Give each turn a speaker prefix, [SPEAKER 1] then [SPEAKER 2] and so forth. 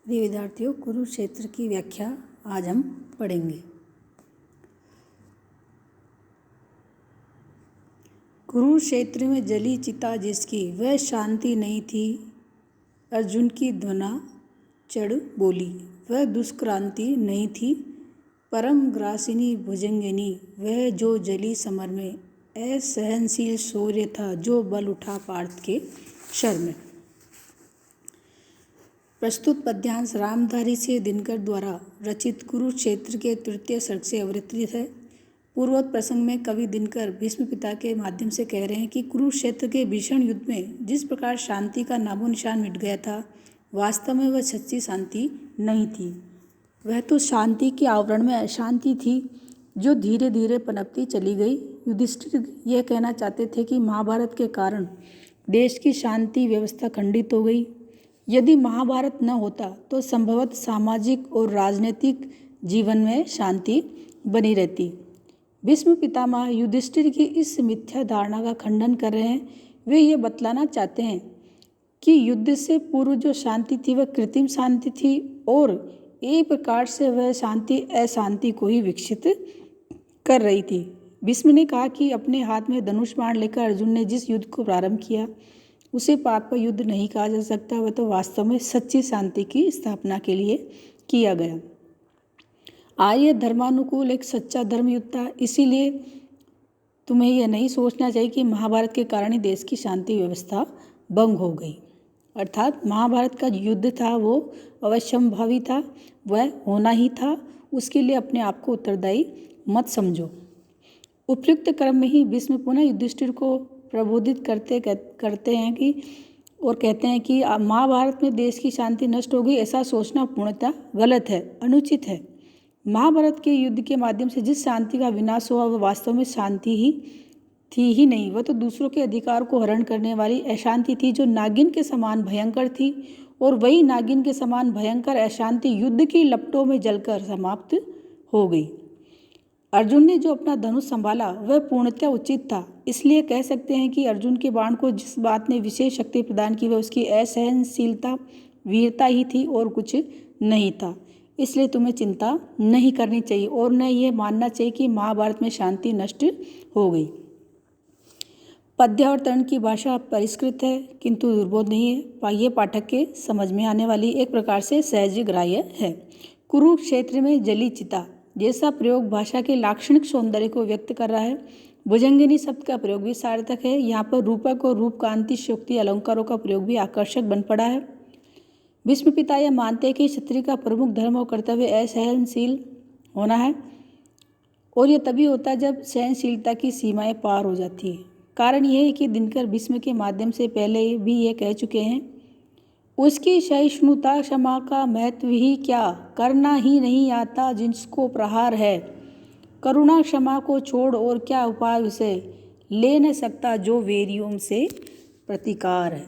[SPEAKER 1] प्रिय विद्यार्थियों, कुरुक्षेत्र की व्याख्या आज हम पढ़ेंगे। कुरुक्षेत्र में जली चिता जिसकी वह शांति नहीं थी। अर्जुन की ध्वना चढ़ बोली, वह दुष्क्रांति नहीं थी। परम ग्रासिनी भुजंगिनी वह जो जली समर में। असहनशील शौर्य था जो बल उठा पार्थ के शर में। प्रस्तुत पद्यांश रामधारी सिंह दिनकर द्वारा रचित कुरुक्षेत्र के तृतीय सर्ग से अवतरित है। पूर्वोक्त प्रसंग में कवि दिनकर भीष्म पिता के माध्यम से कह रहे हैं कि कुरुक्षेत्र के भीषण युद्ध में जिस प्रकार शांति का नामो निशान मिट गया था, वास्तव में वह सच्ची शांति नहीं थी। वह तो शांति के आवरण में अशांति थी जो धीरे धीरे पनपती चली गई। युधिष्ठिर यह कहना चाहते थे कि महाभारत के कारण देश की शांति व्यवस्था खंडित हो गई। यदि महाभारत न होता तो संभवतः सामाजिक और राजनीतिक जीवन में शांति बनी रहती। भीष्म पितामह युधिष्ठिर की इस मिथ्या धारणा का खंडन कर रहे हैं। वे ये बतलाना चाहते हैं कि युद्ध से पूर्व जो शांति थी वह कृत्रिम शांति थी और एक प्रकार से वह शांति अशांति को ही विकसित कर रही थी। भीष्म ने कहा कि अपने हाथ में धनुष बाण लेकर अर्जुन ने जिस युद्ध को प्रारंभ किया उसे पाप का युद्ध नहीं कहा जा सकता। वह तो वास्तव में सच्ची शांति की स्थापना के लिए किया गया। आर्य धर्मानुकूल एक सच्चा धर्म युद्ध था। इसीलिए तुम्हें यह नहीं सोचना चाहिए कि महाभारत के कारण ही देश की शांति व्यवस्था भंग हो गई। अर्थात महाभारत का युद्ध था वो अवश्यंभावी था, वह होना ही था। उसके लिए अपने आप को उत्तरदायी मत समझो। उपयुक्त क्रम में ही भीष्म पुनः युधिष्ठिर को प्रबोधित करते हैं कि और कहते हैं कि महाभारत में देश की शांति नष्ट हो गई, ऐसा सोचना पूर्णतः गलत है, अनुचित है। महाभारत के युद्ध के माध्यम से जिस शांति का विनाश हुआ वह वास्तव में शांति ही थी ही नहीं। वह तो दूसरों के अधिकार को हरण करने वाली अशांति थी जो नागिन के समान भयंकर थी। और वही नागिन के समान भयंकर अशांति युद्ध की लपटों में जलकर समाप्त हो गई। अर्जुन ने जो अपना धनुष संभाला वह पूर्णतः उचित था। इसलिए कह सकते हैं कि अर्जुन के बाण को जिस बात ने विशेष शक्ति प्रदान की वह उसकी असहनशीलता, वीरता ही थी और कुछ नहीं था। इसलिए तुम्हें चिंता नहीं करनी चाहिए और न यह मानना चाहिए कि महाभारत में शांति नष्ट हो गई। पद्य और तरण की भाषा परिष्कृत है किंतु दुर्बोध नहीं है। यह पाठक के समझ में आने वाली एक प्रकार से सहज ग्राह्य है। कुरुक्षेत्र में जली चिता जैसा प्रयोग भाषा के लाक्षणिक सौंदर्य को व्यक्त कर रहा है। भुजंगिनी शब्द का प्रयोग भी सार्थक है। यहाँ पर रूपक और रूपकांति शोक्ति अलंकारों का प्रयोग भी आकर्षक बन पड़ा है। भीष्म पिता यह मानते हैं कि क्षत्रिय का प्रमुख धर्म और कर्तव्य असहनशील होना है और यह तभी होता है जब सहनशीलता की सीमाएं पार हो जाती है। कारण यह है कि दिनकर भीष्म के माध्यम से पहले भी ये कह चुके हैं, उसकी सहिष्णुता क्षमा का महत्व ही क्या, करना ही नहीं आता जिसको प्रहार है। करुणा क्षमा को छोड़ और क्या उपाय उसे, ले न सकता जो वेरियों से प्रतिकार है।